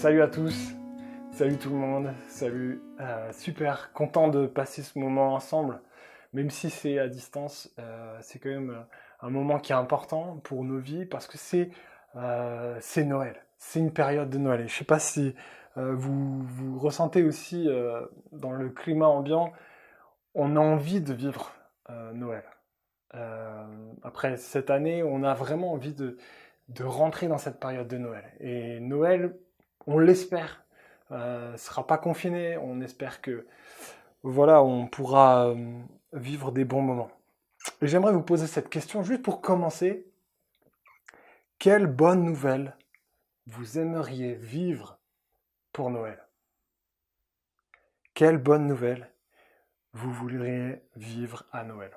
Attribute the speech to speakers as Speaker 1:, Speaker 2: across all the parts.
Speaker 1: Salut à tous, salut tout le monde, salut, super content de passer ce moment ensemble, même si c'est à distance, c'est quand même un moment qui est important pour nos vies parce que c'est Noël, c'est une période de Noël. Et je sais pas si vous ressentez aussi dans le climat ambiant, on a envie de vivre Noël. Euh, Après cette année, on a vraiment envie de rentrer dans cette période de Noël. Et Noël, on l'espère, sera pas confiné. On espère que voilà, on pourra vivre des bons moments. Et j'aimerais vous poser cette question juste pour commencer. Quelle bonne nouvelle vous aimeriez vivre pour Noël? Quelle bonne nouvelle vous voudriez vivre à Noël?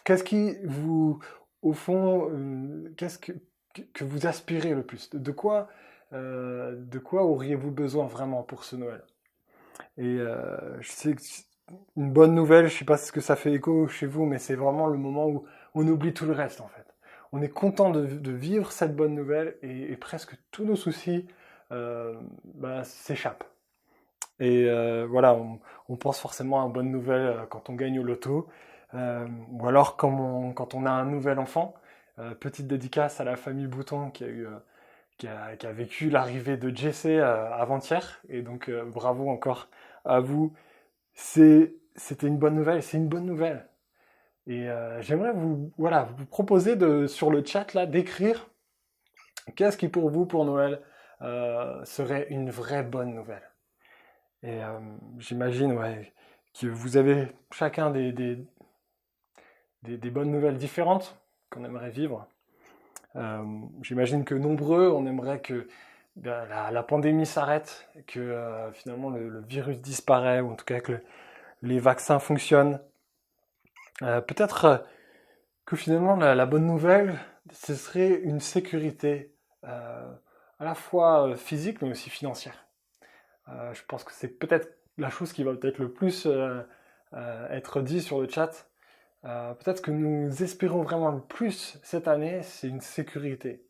Speaker 1: Qu'est-ce qui vous, au fond, qu'est-ce que vous aspirez le plus? De quoi auriez-vous besoin vraiment pour ce Noël? Et je sais que une bonne nouvelle, je sais pas ce que ça fait écho chez vous, mais c'est vraiment le moment où on oublie tout le reste en fait. On est content de vivre cette bonne nouvelle et presque tous nos soucis s'échappent. Et voilà, on pense forcément à une bonne nouvelle quand on gagne au loto, ou alors quand on a un nouvel enfant. Petite dédicace à la famille Bouton qui a eu, qui a vécu l'arrivée de Jesse avant-hier, et donc bravo encore à vous. C'était une bonne nouvelle, c'est une bonne nouvelle. Et j'aimerais voilà, vous proposer sur le chat là d'écrire qu'est-ce qui pour vous pour Noël serait une vraie bonne nouvelle. Et j'imagine ouais, que vous avez chacun des bonnes nouvelles différentes qu'on aimerait vivre. J'imagine que nombreux, on aimerait que la pandémie s'arrête, que finalement le virus disparaît, ou en tout cas que les vaccins fonctionnent. Peut-être que finalement la bonne nouvelle, ce serait une sécurité à la fois physique mais aussi financière. Je pense que c'est peut-être la chose qui va peut-être le plus être dit sur le chat. Peut-être que nous espérons vraiment le plus cette année, c'est une sécurité.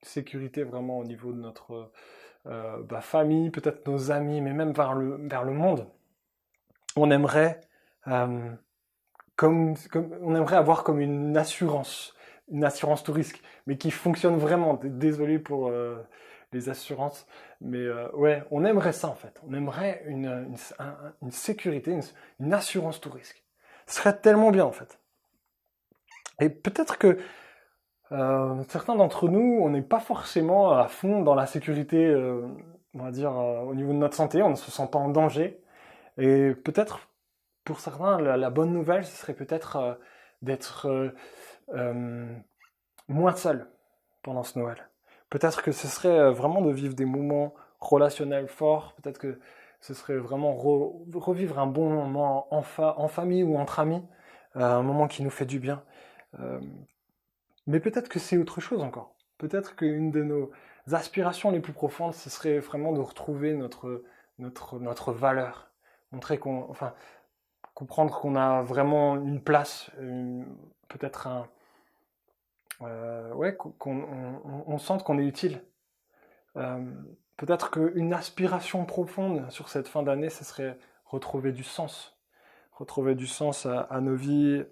Speaker 1: Une sécurité vraiment au niveau de notre famille, peut-être nos amis, mais même vers le monde. On aimerait, euh, on aimerait avoir comme une assurance tout risque, mais qui fonctionne vraiment. Désolé pour les assurances, mais ouais, on aimerait ça en fait. On aimerait une sécurité, une assurance tout risque. Ce serait tellement bien en fait. Et peut-être que certains d'entre nous, on n'est pas forcément à fond dans la sécurité, on va dire, au niveau de notre santé, on ne se sent pas en danger. Et peut-être, pour certains, la bonne nouvelle, ce serait peut-être d'être euh, moins seul pendant ce Noël. Peut-être que ce serait vraiment de vivre des moments relationnels forts, peut-être que ce serait vraiment revivre un bon moment en famille ou entre amis, un moment qui nous fait du bien. Euh, mais peut-être que c'est autre chose encore. Peut-être qu'une de nos aspirations les plus profondes, ce serait vraiment de retrouver notre valeur. Enfin, comprendre qu'on a vraiment une place, peut-être ouais, on sente qu'on est utile. Euh, Peut-être qu'une aspiration profonde sur cette fin d'année, ce serait retrouver du sens. Retrouver du sens à nos vies.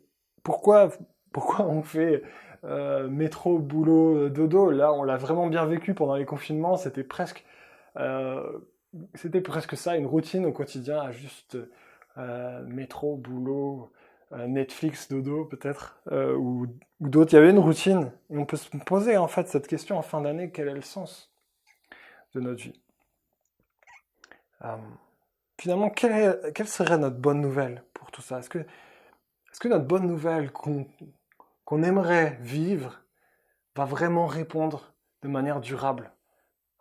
Speaker 1: Pourquoi, pourquoi on fait métro, boulot, dodo? Là, on l'a vraiment bien vécu pendant les confinements. Euh, c'était presque ça, une routine au quotidien, à juste métro, boulot, Netflix, dodo peut-être, ou d'autres. Il y avait une routine. Et on peut se poser en fait cette question en fin d'année, quel est le sens de notre vie? Euh, Finalement, quelle serait notre bonne nouvelle pour tout ça? Est-ce que notre bonne nouvelle qu'on aimerait vivre va vraiment répondre de manière durable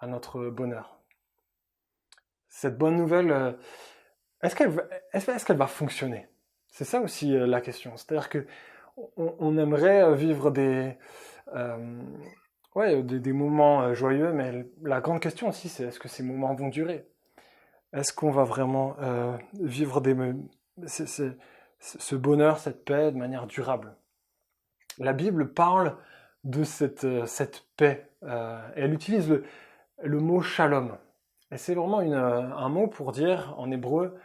Speaker 1: à notre bonheur? Cette bonne nouvelle, est-ce qu'elle va, est-ce qu'elle va fonctionner? C'est ça aussi la question. C'est-à-dire que on aimerait vivre euh, ouais, des moments joyeux, mais la grande question aussi, c'est est-ce que ces moments vont durer? Est-ce qu'on va vraiment vivre ce, ce- ce bonheur, cette paix de manière durable? La Bible parle de cette paix. Elle utilise le mot shalom. Et c'est vraiment un mot pour dire en hébreu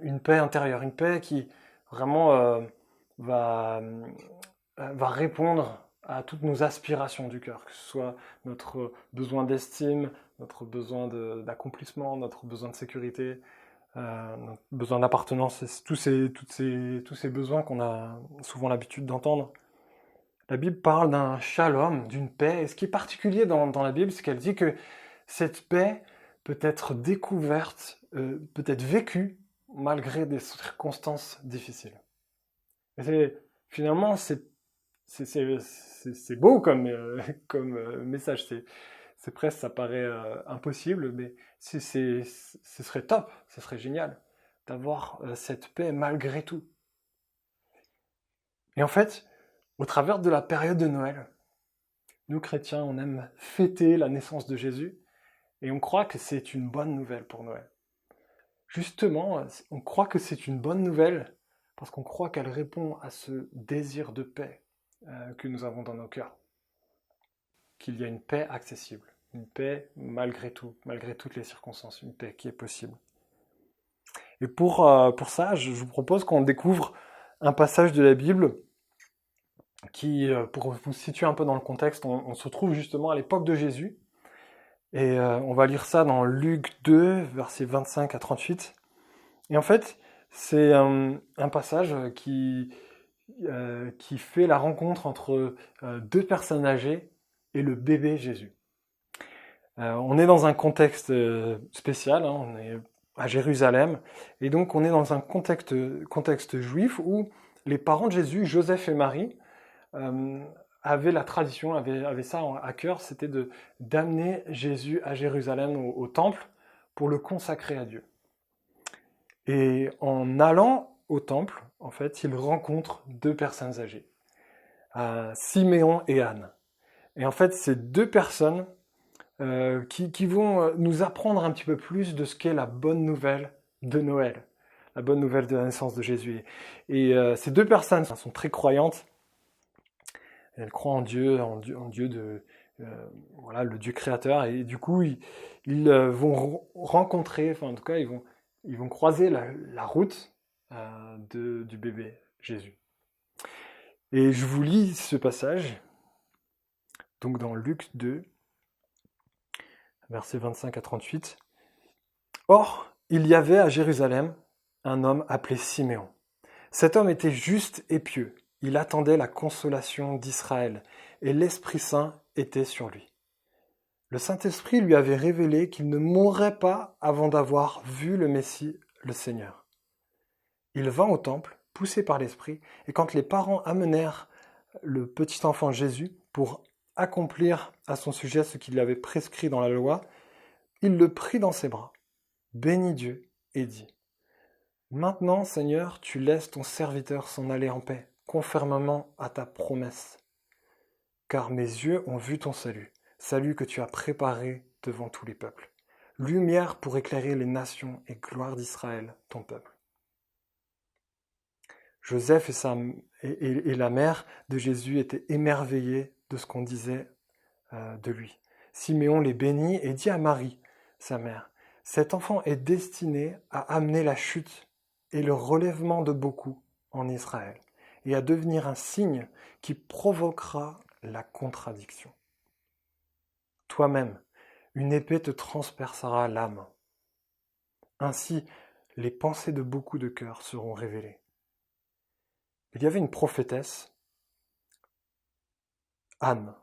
Speaker 1: une paix intérieure, une paix qui vraiment va, va répondre à toutes nos aspirations du cœur, que ce soit notre besoin d'estime, notre besoin d'accomplissement, notre besoin de sécurité, notre besoin d'appartenance, tous ces besoins qu'on a souvent l'habitude d'entendre. La Bible parle d'un shalom, d'une paix, et ce qui est particulier dans la Bible, c'est qu'elle dit que cette paix peut être découverte, peut être vécue malgré des circonstances difficiles. Et finalement, c'est beau comme, comme message. C'est presque, ça paraît impossible, mais ce serait top, ce serait génial d'avoir cette paix malgré tout. Et en fait, au travers de la période de Noël, nous chrétiens, on aime fêter la naissance de Jésus et on croit que c'est une bonne nouvelle pour Noël. Justement, on croit que c'est une bonne nouvelle parce qu'on croit qu'elle répond à ce désir de paix que nous avons dans nos cœurs. Qu'il y a une paix accessible, une paix malgré tout, malgré toutes les circonstances, une paix qui est possible. Et pour ça, je vous propose qu'on découvre un passage de la Bible qui, pour vous situer un peu dans le contexte, on se trouve justement à l'époque de Jésus. Et on va lire ça dans Luc 2, versets 25 à 38. Et en fait, c'est un passage qui fait la rencontre entre deux personnes âgées et le bébé Jésus. On est dans un contexte spécial, hein, on est à Jérusalem, et donc on est dans un contexte juif où les parents de Jésus, Joseph et Marie, avaient la tradition, avaient ça à cœur, c'était d'amener Jésus à Jérusalem au temple pour le consacrer à Dieu. Et en allant au temple, en fait, ils rencontrent deux personnes âgées, Siméon et Anne. Et en fait, ces deux personnes qui vont nous apprendre un petit peu plus de ce qu'est la bonne nouvelle de Noël, la bonne nouvelle de la naissance de Jésus. Et ces deux personnes sont très croyantes. Elles croient en Dieu, en Dieu de voilà, le Dieu créateur. Et du coup, ils vont rencontrer, enfin en tout cas, ils vont croiser la route du bébé Jésus. Et je vous lis ce passage, donc dans Luc 2, versets 25 à 38. Or, il y avait à Jérusalem un homme appelé Siméon. Cet homme était juste et pieux. Il attendait la consolation d'Israël, et l'Esprit Saint était sur lui. Le Saint-Esprit lui avait révélé qu'il ne mourrait pas avant d'avoir vu le Messie, le Seigneur. Il vint au temple, poussé par l'Esprit, et quand les parents amenèrent le petit enfant Jésus pour accomplir à son sujet ce qu'il avait prescrit dans la loi, il le prit dans ses bras, bénit Dieu et dit : « Maintenant, Seigneur, tu laisses ton serviteur s'en aller en paix, conformément à ta promesse. Car mes yeux ont vu ton salut, salut que tu as préparé devant tous les peuples, lumière pour éclairer les nations et gloire d'Israël, ton peuple. » Joseph et la mère de Jésus étaient émerveillés de ce qu'on disait de lui. Siméon les bénit et dit à Marie, sa mère : « Cet enfant est destiné à amener la chute et le relèvement de beaucoup en Israël, et à devenir un signe qui provoquera la contradiction. Toi-même, une épée te transpercera l'âme. Ainsi, les pensées de beaucoup de cœurs seront révélées. » Il y avait une prophétesse, Anne,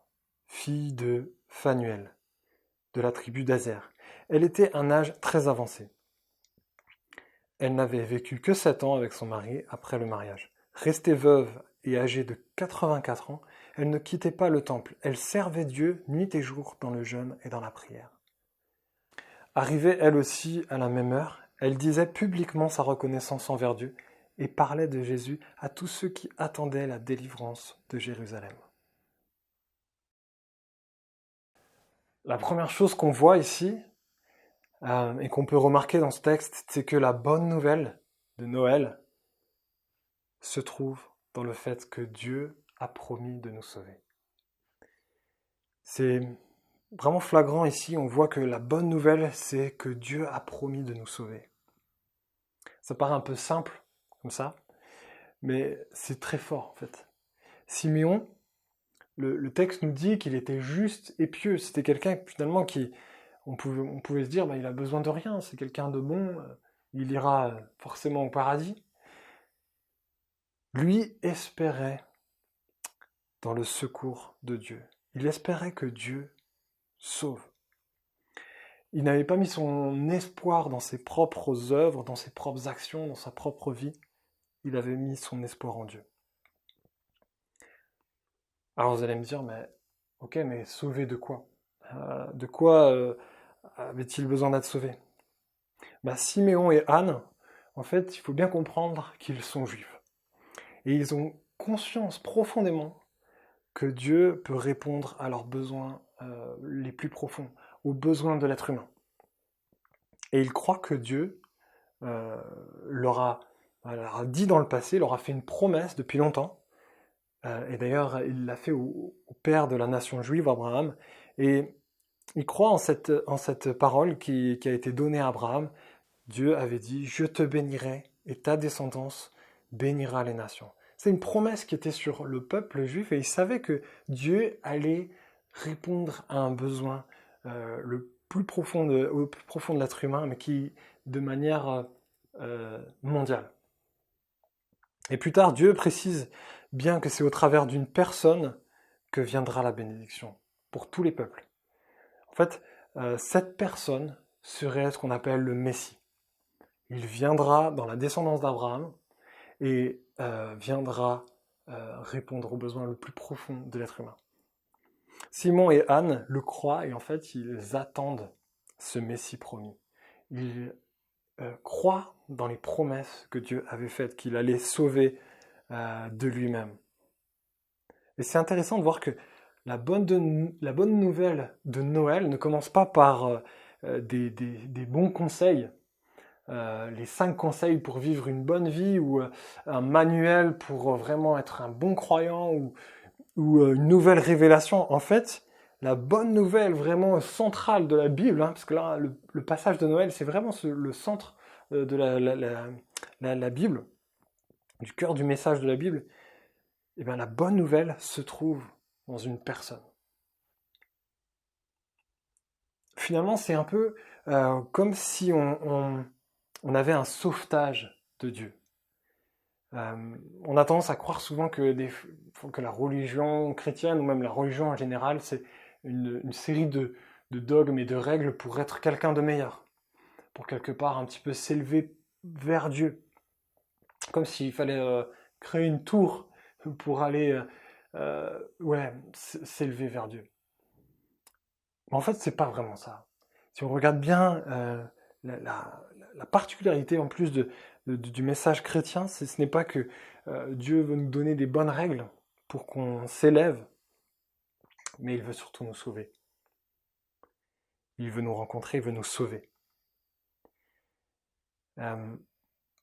Speaker 1: fille de Phanuel, de la tribu d'Azer. Elle était à un âge très avancé. Elle n'avait vécu que 7 ans avec son mari après le mariage. Restée veuve et âgée de 84 ans, elle ne quittait pas le temple. Elle servait Dieu nuit et jour dans le jeûne et dans la prière. Arrivée elle aussi à la même heure, elle disait publiquement sa reconnaissance envers Dieu et parlait de Jésus à tous ceux qui attendaient la délivrance de Jérusalem. La première chose qu'on voit ici, et qu'on peut remarquer dans ce texte, c'est que la bonne nouvelle de Noël se trouve dans le fait que Dieu a promis de nous sauver. C'est vraiment flagrant ici, on voit que la bonne nouvelle, c'est que Dieu a promis de nous sauver. Ça paraît un peu simple, comme ça, mais c'est très fort en fait. Siméon, le texte nous dit qu'il était juste et pieux. C'était quelqu'un finalement qui, on pouvait se dire, bah, il a besoin de rien, c'est quelqu'un de bon, il ira forcément au paradis. Lui espérait dans le secours de Dieu. Il espérait que Dieu sauve. Il n'avait pas mis son espoir dans ses propres œuvres, dans ses propres actions, dans sa propre vie. Il avait mis son espoir en Dieu. Alors vous allez me dire, mais ok, mais sauvé de quoi? De quoi avait-il besoin d'être sauvé? Siméon et Anne, en fait, il faut bien comprendre qu'ils sont juifs. Et ils ont conscience profondément que Dieu peut répondre à leurs besoins les plus profonds, aux besoins de l'être humain. Et ils croient que Dieu leur a dit dans le passé, leur a fait une promesse depuis longtemps. Et d'ailleurs, il l'a fait au père de la nation juive, Abraham. Et il croit en cette parole qui a été donnée à Abraham. Dieu avait dit, je te bénirai et ta descendance bénira les nations. C'est une promesse qui était sur le peuple juif et il savait que Dieu allait répondre à un besoin le plus profond au plus profond de l'être humain, mais qui de manière mondiale. Et plus tard, Dieu précise bien que c'est au travers d'une personne que viendra la bénédiction pour tous les peuples. En fait, cette personne serait ce qu'on appelle le Messie. Il viendra dans la descendance d'Abraham et viendra répondre aux besoins le plus profond de l'être humain. Simon et Anne le croient et en fait, ils attendent ce Messie promis. Ils croient dans les promesses que Dieu avait faites, qu'il allait sauver de lui-même. Et c'est intéressant de voir que la bonne nouvelle de Noël ne commence pas par des bons conseils, les 5 conseils pour vivre une bonne vie, ou un manuel pour vraiment être un bon croyant, ou une nouvelle révélation. En fait, la bonne nouvelle vraiment centrale de la Bible, parce que là, le passage de Noël, c'est vraiment le centre de la Bible, du cœur du message de la Bible. Et bien, la bonne nouvelle se trouve dans une personne. Finalement, c'est un peu comme si on avait un sauvetage de Dieu. On a tendance à croire souvent que la religion chrétienne, ou même la religion en général, c'est une série de dogmes et de règles pour être quelqu'un de meilleur, pour quelque part un petit peu s'élever vers Dieu. Comme s'il fallait créer une tour pour aller s'élever vers Dieu. Mais en fait, c'est pas vraiment ça. Si on regarde bien la particularité en plus du message chrétien, ce n'est pas que Dieu veut nous donner des bonnes règles pour qu'on s'élève, mais il veut surtout nous sauver. Il veut nous rencontrer, il veut nous sauver.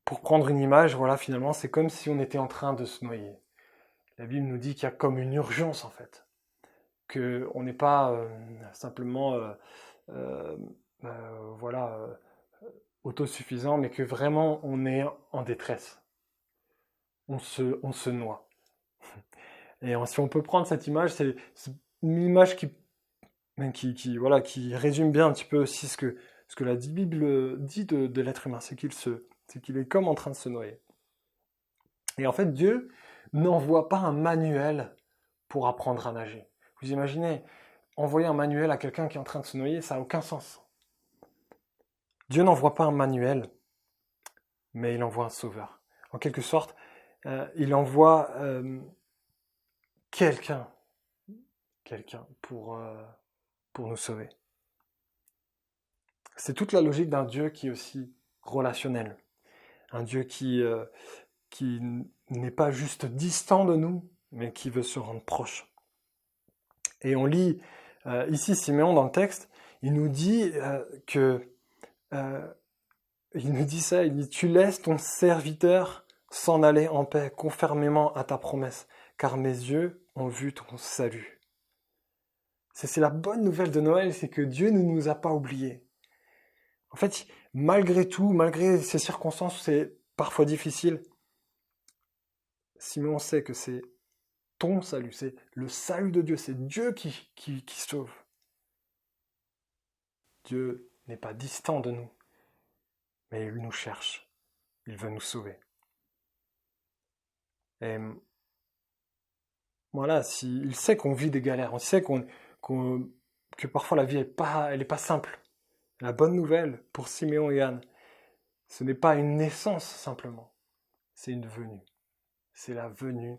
Speaker 1: Pour prendre une image, voilà, finalement, c'est comme si on était en train de se noyer. La Bible nous dit qu'il y a comme une urgence, en fait. Qu'on n'est pas simplement autosuffisant, mais que vraiment on est en détresse. On se noie. Et si on peut prendre cette image, c'est une image qui résume bien un petit peu aussi ce que la Bible dit de l'être humain, c'est qu'il est comme en train de se noyer. Et en fait, Dieu n'envoie pas un manuel pour apprendre à nager. Vous imaginez, envoyer un manuel à quelqu'un qui est en train de se noyer, ça n'a aucun sens. Dieu n'envoie pas un manuel, mais il envoie un sauveur. En quelque sorte, il envoie quelqu'un pour nous sauver. C'est toute la logique d'un Dieu qui est aussi relationnel. Un Dieu qui n'est pas juste distant de nous, mais qui veut se rendre proche. Et on lit ici Siméon dans le texte, il nous dit il nous dit ça, il dit « Tu laisses ton serviteur s'en aller en paix, conformément à ta promesse, car mes yeux ont vu ton salut. » C'est la bonne nouvelle de Noël, c'est que Dieu ne nous a pas oubliés. En fait, malgré tout, malgré ces circonstances où c'est parfois difficile, Simeon sait que c'est ton salut, c'est le salut de Dieu, c'est Dieu qui sauve. Dieu n'est pas distant de nous, mais il nous cherche, il veut nous sauver. Et voilà, il sait qu'on vit des galères, il sait que parfois la vie elle est pas simple. La bonne nouvelle pour Siméon et Anne, ce n'est pas une naissance simplement, c'est une venue. C'est la venue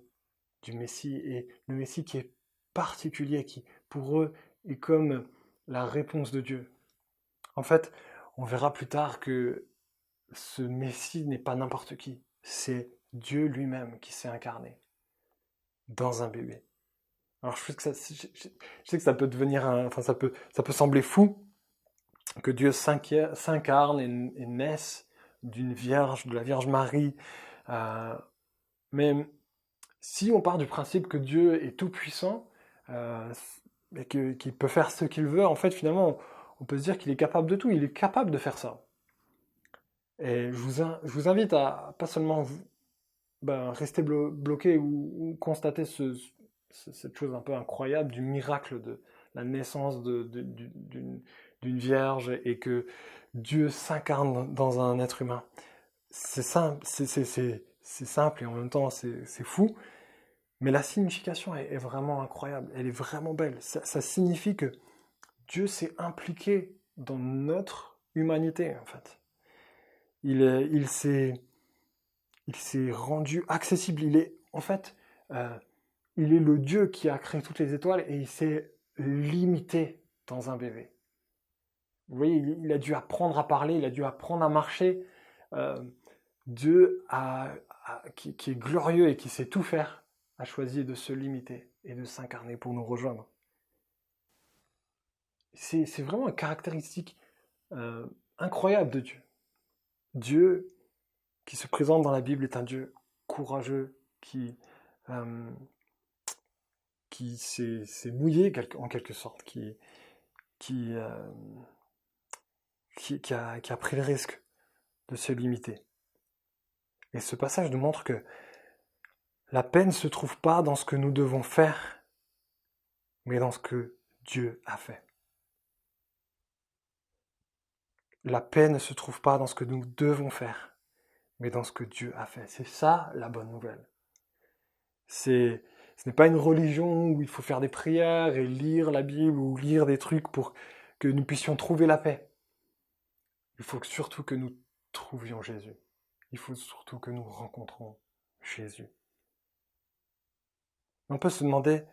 Speaker 1: du Messie, et le Messie qui est particulier, qui pour eux est comme la réponse de Dieu. En fait, on verra plus tard que ce Messie n'est pas n'importe qui, c'est Dieu lui-même qui s'est incarné dans un bébé. Alors je sais que ça peut devenir ça peut sembler fou que Dieu s'incarne et naisse d'une vierge, de la Vierge Marie, mais si on part du principe que Dieu est tout puissant et qu'il peut faire ce qu'il veut, en fait finalement on peut se dire qu'il est capable de tout, il est capable de faire ça. Et je vous invite à pas seulement rester bloqué ou constater cette chose un peu incroyable du miracle de la naissance d'une vierge et que Dieu s'incarne dans un être humain. C'est simple, c'est simple et en même temps c'est fou, mais la signification est vraiment incroyable, elle est vraiment belle. Ça signifie que Dieu s'est impliqué dans notre humanité en fait. Il s'est rendu accessible. Il est le Dieu qui a créé toutes les étoiles et il s'est limité dans un bébé. Vous voyez, il a dû apprendre à parler, il a dû apprendre à marcher. Dieu qui est glorieux et qui sait tout faire, a choisi de se limiter et de s'incarner pour nous rejoindre. C'est vraiment une caractéristique incroyable de Dieu. Dieu qui se présente dans la Bible est un Dieu courageux, qui s'est mouillé en quelque sorte, qui a pris le risque de se limiter. Et ce passage nous montre que la paix ne se trouve pas dans ce que nous devons faire, mais dans ce que Dieu a fait. La paix ne se trouve pas dans ce que nous devons faire, mais dans ce que Dieu a fait. C'est ça la bonne nouvelle. Ce n'est pas une religion où il faut faire des prières et lire la Bible ou lire des trucs pour que nous puissions trouver la paix. Il faut surtout que nous trouvions Jésus. Il faut surtout que nous rencontrons Jésus. On peut se demander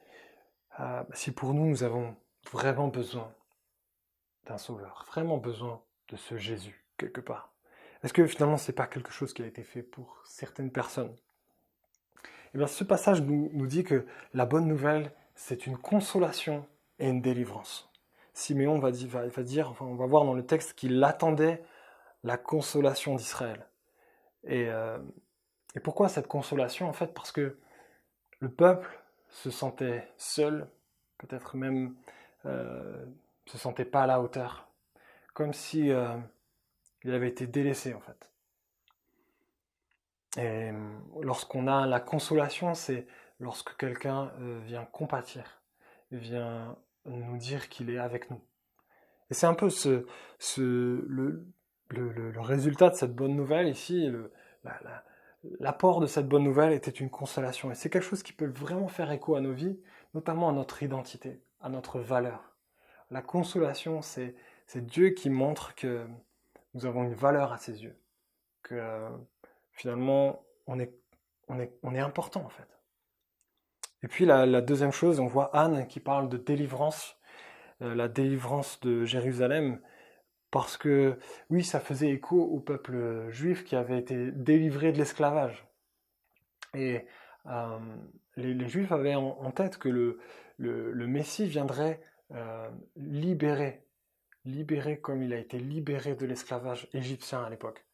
Speaker 1: si pour nous avons vraiment besoin d'un sauveur, vraiment besoin de ce Jésus, quelque part. Est-ce que finalement c'est pas quelque chose qui a été fait pour certaines personnes? Eh bien, ce passage nous dit que la bonne nouvelle, c'est une consolation et une délivrance. Siméon va dire, on va voir dans le texte qu'il attendait la consolation d'Israël. Et pourquoi cette consolation? En fait, parce que le peuple se sentait seul, peut-être même se sentait pas à la hauteur, comme si il avait été délaissé en fait. Et lorsqu'on a la consolation, c'est lorsque quelqu'un vient compatir, vient nous dire qu'il est avec nous. Et c'est un peu le résultat de cette bonne nouvelle ici, l'apport de cette bonne nouvelle était une consolation. Et c'est quelque chose qui peut vraiment faire écho à nos vies, notamment à notre identité, à notre valeur. La consolation, c'est Dieu qui montre que nous avons une valeur à ses yeux, que finalement, on est important en fait. Et puis la deuxième chose, on voit Anne qui parle de délivrance, la délivrance de Jérusalem, parce que oui, ça faisait écho au peuple juif qui avait été délivré de l'esclavage. Et les Juifs avaient en tête que le Messie viendrait libérer comme il a été libéré de l'esclavage égyptien à l'époque.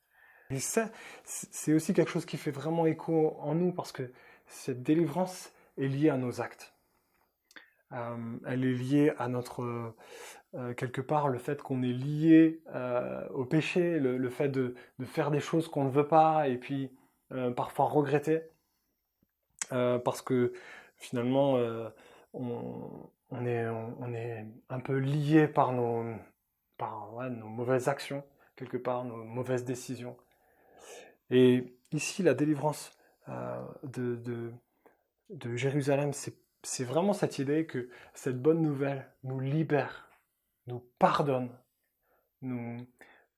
Speaker 1: Et ça, c'est aussi quelque chose qui fait vraiment écho en nous, parce que cette délivrance est liée à nos actes. Elle est liée à notre, quelque part, le fait qu'on est lié au péché, le fait de faire des choses qu'on ne veut pas, et puis parfois regretter, parce que finalement, on est un peu lié par ouais, nos mauvaises actions, quelque part, nos mauvaises décisions. Et ici, la délivrance de Jérusalem, c'est vraiment cette idée que cette bonne nouvelle nous libère, nous pardonne, nous,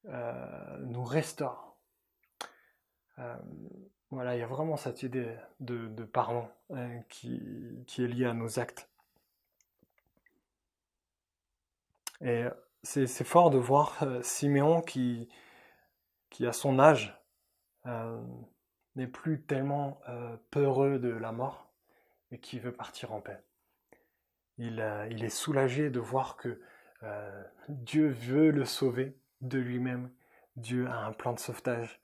Speaker 1: nous restaure. Euh, voilà, il y a vraiment cette idée de pardon qui est liée à nos actes. Et c'est fort de voir Siméon qui, à son âge, euh, n'est plus tellement peureux de la mort, mais qui veut partir en paix. Il est soulagé de voir que Dieu veut le sauver de lui-même. Dieu a un plan de sauvetage.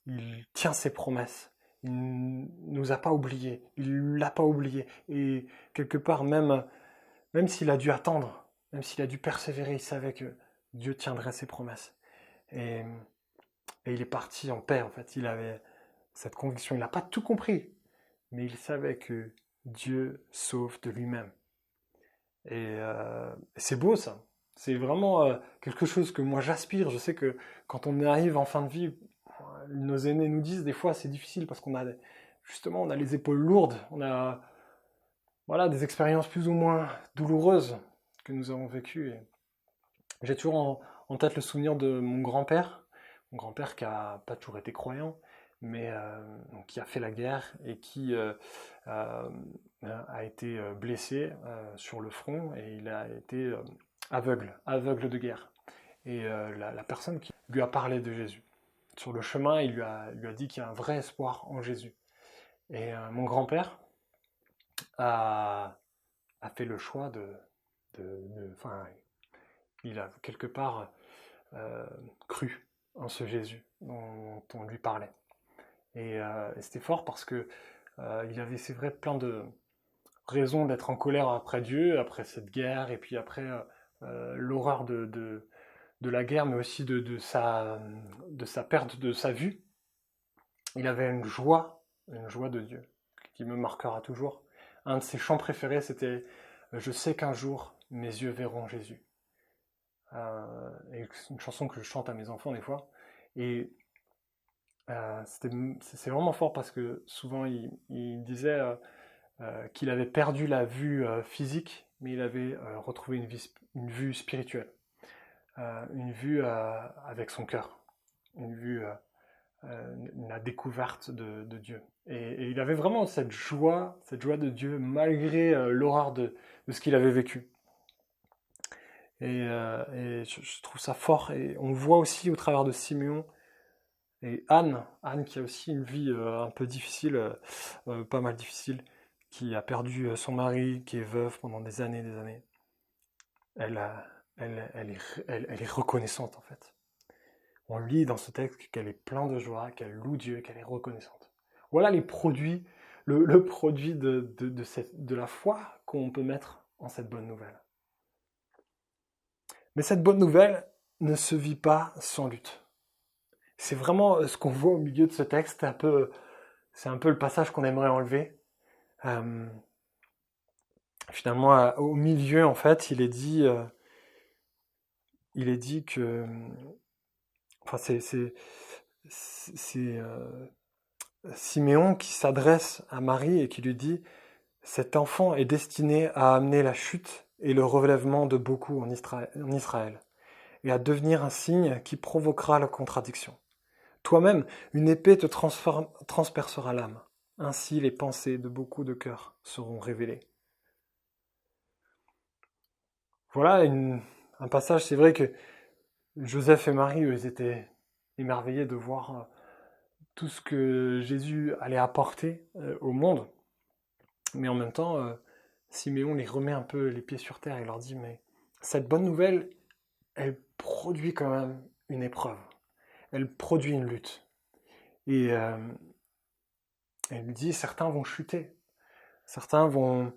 Speaker 1: Il tient ses promesses. Il ne nous a pas oubliés. Il ne l'a pas oublié. Et quelque part, même s'il a dû attendre, même s'il a dû persévérer, il savait que Dieu tiendrait ses promesses. Et, et il est parti en paix, en fait. Il avait cette conviction. Il n'a pas tout compris, mais il savait que Dieu sauve de lui-même. Et c'est beau ça. C'est vraiment quelque chose que moi j'aspire. Je sais que quand on arrive en fin de vie, nos aînés nous disent des fois c'est difficile parce qu'on a justement on a les épaules lourdes, on a voilà des expériences plus ou moins douloureuses que nous avons vécues. Et j'ai toujours en tête le souvenir de mon grand-père qui a pas toujours été croyant, mais qui a fait la guerre et qui euh, a été blessé sur le front et il a été aveugle de guerre. Et la personne qui lui a parlé de Jésus. Sur le chemin, il lui a dit qu'il y a un vrai espoir en Jésus. Et mon grand-père a, a fait le choix enfin, il a quelque part euh, cru en ce Jésus dont on lui parlait. Et c'était fort parce que il avait, c'est vrai, plein de raisons d'être en colère après Dieu, après cette guerre, et puis après l'horreur de la guerre, mais aussi de sa perte de sa vue. Il avait une joie de Dieu, qui me marquera toujours. Un de ses chants préférés, c'était Je sais qu'un jour, mes yeux verront Jésus. Et c'est une chanson que je chante à mes enfants des fois. Et c'est vraiment fort parce que souvent il disait qu'il avait perdu la vue physique, mais il avait retrouvé une vue spirituelle, une vue avec son cœur, une vue, la découverte de Dieu. Et il avait vraiment cette joie de Dieu malgré l'horreur de ce qu'il avait vécu. Et je trouve ça fort. Et on voit aussi au travers de Siméon et Anne qui a aussi une vie un peu difficile, pas mal difficile, qui a perdu son mari, qui est veuve pendant des années et des années. Elle, elle est reconnaissante en fait. On lit dans ce texte qu'elle est pleine de joie, qu'elle loue Dieu, qu'elle est reconnaissante. Voilà les produits, le produit de la foi qu'on peut mettre en cette bonne nouvelle. Mais cette bonne nouvelle ne se vit pas sans lutte. C'est vraiment ce qu'on voit au milieu de ce texte, c'est un peu le passage qu'on aimerait enlever. Euh, Finalement, au milieu, en fait, il est dit que, enfin, c'est Siméon qui s'adresse à Marie et qui lui dit, cet enfant est destiné à amener la chute et le relèvement de beaucoup en Israël, et à devenir un signe qui provoquera la contradiction. Toi-même, une épée te transpercera l'âme. Ainsi, les pensées de beaucoup de cœurs seront révélées. Voilà un passage, c'est vrai que Joseph et Marie, eux, ils étaient émerveillés de voir tout ce que Jésus allait apporter au monde. Mais en même temps, Siméon les remet un peu les pieds sur terre et leur dit, mais cette bonne nouvelle, elle produit quand même une épreuve. Elle produit une lutte. Et elle dit, certains vont chuter. Certains vont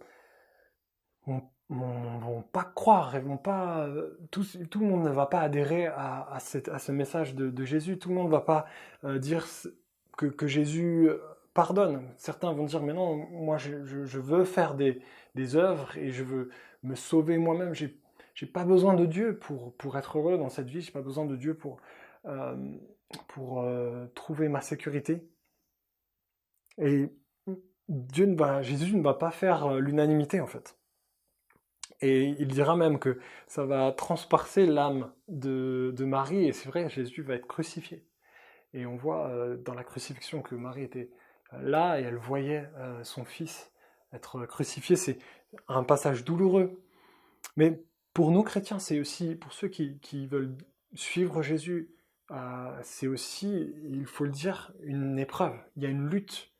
Speaker 1: vont pas croire, ils vont pas, tout le monde ne va pas adhérer à ce message de Jésus. Tout le monde ne va pas dire que Jésus pardonne. Certains vont dire, mais non, moi je veux faire des œuvres et je veux me sauver moi-même. J'ai pas besoin de Dieu pour être heureux dans cette vie. J'ai pas besoin de Dieu euh, pour trouver ma sécurité. Et Jésus ne va pas faire l'unanimité en fait. Et il dira même que ça va transpercer l'âme de Marie, et c'est vrai, Jésus va être crucifié. Et on voit dans la crucifixion que Marie était là, et elle voyait son fils être crucifié. C'est un passage douloureux. Mais pour nous chrétiens, c'est aussi, pour ceux qui veulent suivre Jésus, c'est aussi, il faut le dire, une épreuve. Il y a une lutte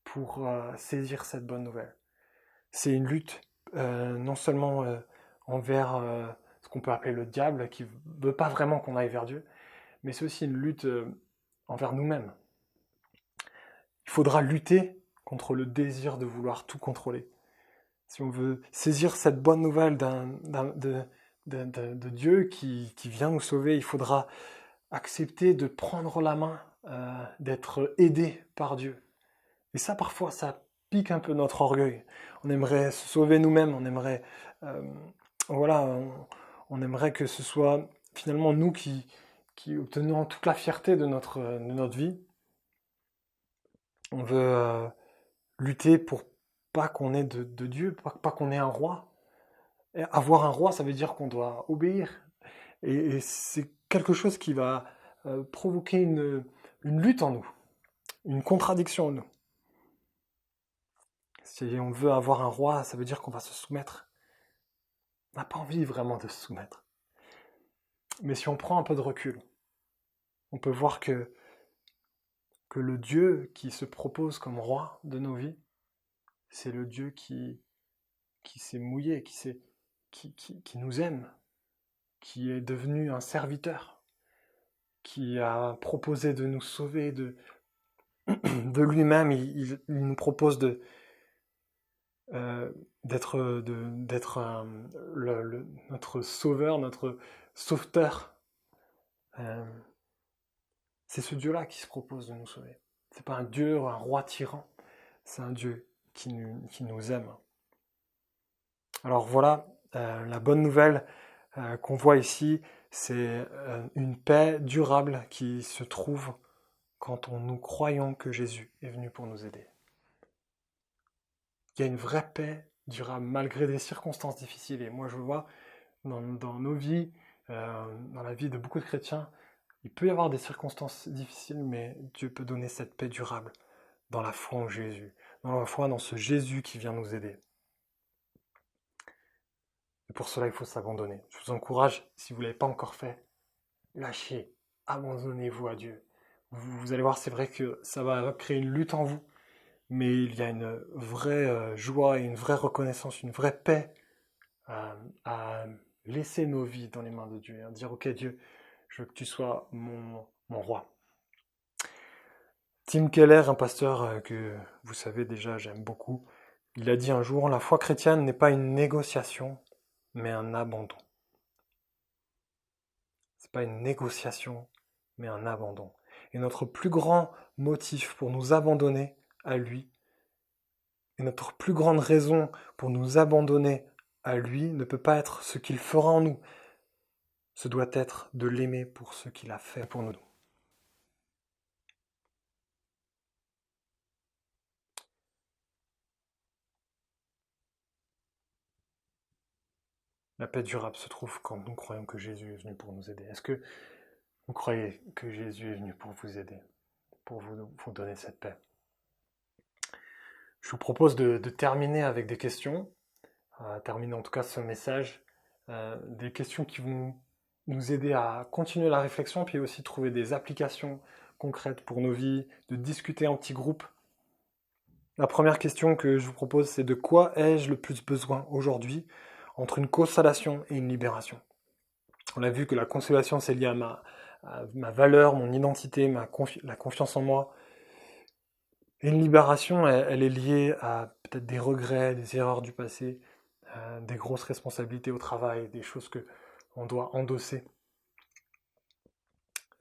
Speaker 1: pour saisir cette bonne nouvelle. C'est une lutte non seulement envers ce qu'on peut appeler le diable, qui ne veut pas vraiment qu'on aille vers Dieu, mais c'est aussi une lutte envers nous-mêmes. Il faudra lutter contre le désir de vouloir tout contrôler. Si on veut saisir cette bonne nouvelle de Dieu qui vient nous sauver, il faudra accepter de prendre la main, d'être aidé par Dieu. Et ça, parfois, ça pique un peu notre orgueil. On aimerait se sauver nous-mêmes, on aimerait, euh, voilà, on aimerait que ce soit finalement nous qui obtenons toute la fierté de notre vie. On veut lutter pour pas qu'on ait de Dieu, pas qu'on ait un roi. Et avoir un roi, ça veut dire qu'on doit obéir. Et c'est quelque chose qui va provoquer une lutte en nous, une contradiction en nous. Si on veut avoir un roi, ça veut dire qu'on va se soumettre. On n'a pas envie vraiment de se soumettre. Mais si on prend un peu de recul, on peut voir que le Dieu qui se propose comme roi de nos vies, c'est le Dieu qui s'est mouillé, qui nous aime, qui est devenu un serviteur, qui a proposé de nous sauver de lui-même. Il nous propose d'être notre sauveur, notre sauveteur. C'est ce Dieu-là qui se propose de nous sauver. C'est pas un Dieu ou un roi tyran, c'est un Dieu qui nous aime. Alors voilà, la bonne nouvelle qu'on voit ici, c'est une paix durable qui se trouve quand nous croyons que Jésus est venu pour nous aider. Il y a une vraie paix durable malgré des circonstances difficiles. Et moi je vois dans nos vies, dans la vie de beaucoup de chrétiens, il peut y avoir des circonstances difficiles, mais Dieu peut donner cette paix durable dans la foi en Jésus, dans la foi dans ce Jésus qui vient nous aider. Et pour cela, il faut s'abandonner. Je vous encourage, si vous ne l'avez pas encore fait, lâchez, abandonnez-vous à Dieu. Vous allez voir, c'est vrai que ça va créer une lutte en vous, mais il y a une vraie joie et une vraie reconnaissance, une vraie paix à laisser nos vies dans les mains de Dieu et à dire, ok Dieu, je veux que tu sois mon roi. Tim Keller, un pasteur que vous savez déjà, j'aime beaucoup, il a dit un jour, la foi chrétienne n'est pas une négociation, mais un abandon. C'est pas une négociation, mais un abandon. Et notre plus grand motif pour nous abandonner à lui, et notre plus grande raison pour nous abandonner à lui ne peut pas être ce qu'il fera en nous. Ce doit être de l'aimer pour ce qu'il a fait pour nous. La paix durable se trouve quand nous croyons que Jésus est venu pour nous aider. Est-ce que vous croyez que Jésus est venu pour vous aider, pour vous donner cette paix? Je vous propose de terminer avec des questions, terminer en tout cas ce message, des questions qui vont nous aider à continuer la réflexion, puis aussi trouver des applications concrètes pour nos vies, de discuter en petits groupes. La première question que je vous propose, c'est de quoi ai-je le plus besoin aujourd'hui entre une consolation et une libération? On a vu que la consolation, c'est lié à ma valeur, mon identité, la confiance en moi. Et une libération, elle est liée à peut-être des regrets, des erreurs du passé, des grosses responsabilités au travail, des choses que on doit endosser,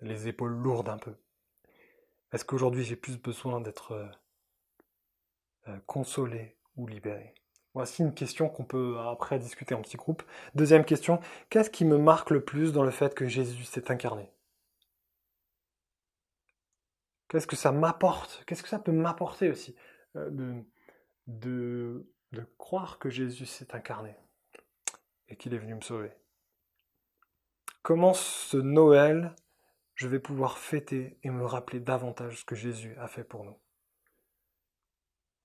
Speaker 1: les épaules lourdes un peu. Est-ce qu'aujourd'hui j'ai plus besoin d'être consolé ou libéré? Voici une question qu'on peut après discuter en petit groupe. Deuxième question, qu'est-ce qui me marque le plus dans le fait que Jésus s'est incarné? Qu'est-ce que ça m'apporte? Qu'est-ce que ça peut m'apporter aussi de croire que Jésus s'est incarné et qu'il est venu me sauver? Comment ce Noël, je vais pouvoir fêter et me rappeler davantage ce que Jésus a fait pour nous?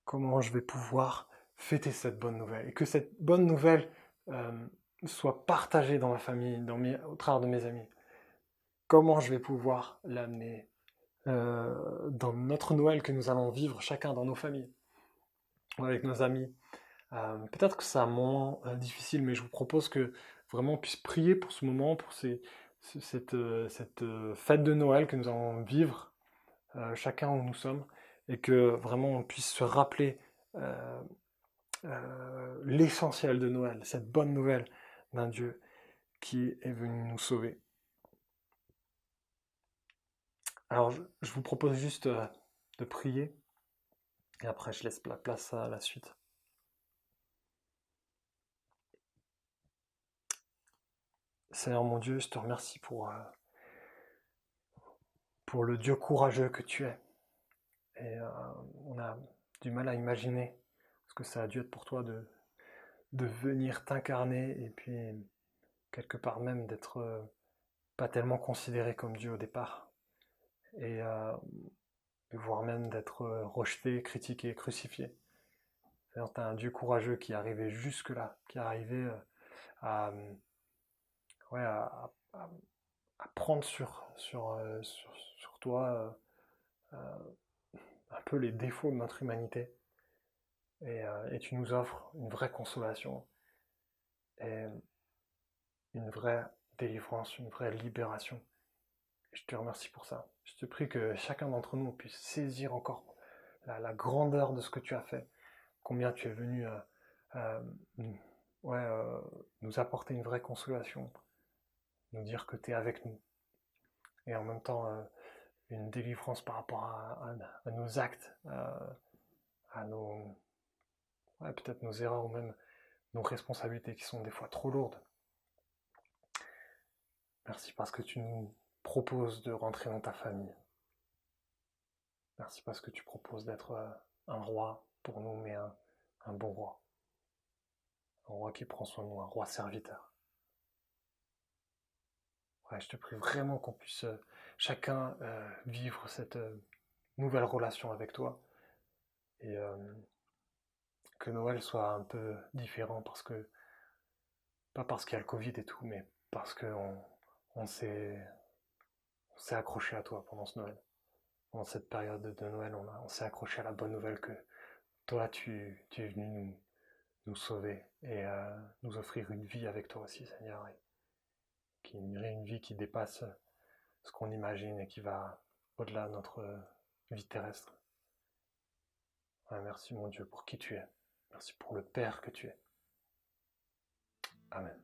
Speaker 1: Comment je vais pouvoir fêter cette bonne nouvelle et que cette bonne nouvelle euh, soit partagée dans ma famille, au travers de mes amis? Comment je vais pouvoir l'amener dans notre Noël que nous allons vivre chacun dans nos familles ou avec nos amis? Peut-être que c'est un moment difficile, mais je vous propose que vraiment on puisse prier pour ce moment, pour cette fête de Noël que nous allons vivre chacun où nous sommes, et que vraiment on puisse se rappeler euh, l'essentiel de Noël, cette bonne nouvelle d'un Dieu qui est venu nous sauver. Alors je vous propose juste de prier, et après je laisse la place à la suite. Seigneur mon Dieu, je te remercie pour le Dieu courageux que tu es. Et on a du mal à imaginer ce que ça a dû être pour toi de venir t'incarner et puis quelque part même d'être pas tellement considéré comme Dieu au départ. Et voire même d'être rejeté, critiqué, crucifié. C'est-à-dire tu as un Dieu courageux qui est arrivé jusque-là, qui est arrivé à, ouais, à, à prendre sur toi un peu les défauts de notre humanité. Et tu nous offres une vraie consolation et une vraie délivrance, une vraie libération. Et je te remercie pour ça. Je te prie que chacun d'entre nous puisse saisir encore la grandeur de ce que tu as fait, combien tu es venu euh, ouais, nous apporter une vraie consolation, nous dire que tu es avec nous, et en même temps une délivrance par rapport à nos actes, à nos, ouais, peut-être nos erreurs ou même nos responsabilités qui sont des fois trop lourdes. Merci parce que tu nous proposes de rentrer dans ta famille. Merci parce que tu proposes d'être un roi pour nous, mais un bon roi. Un roi qui prend soin de nous, un roi serviteur. Ouais, je te prie vraiment qu'on puisse chacun vivre cette nouvelle relation avec toi et que Noël soit un peu différent parce que, pas parce qu'il y a le Covid et tout, mais parce qu'on on on s'est accroché à toi pendant ce Noël. Pendant cette période de Noël, on s'est accroché à la bonne nouvelle que toi, tu es venu nous sauver et nous offrir une vie avec toi aussi, Seigneur, et une vie qui dépasse ce qu'on imagine et qui va au-delà de notre vie terrestre. Ouais, merci mon Dieu pour qui tu es. Merci pour le Père que tu es. Amen.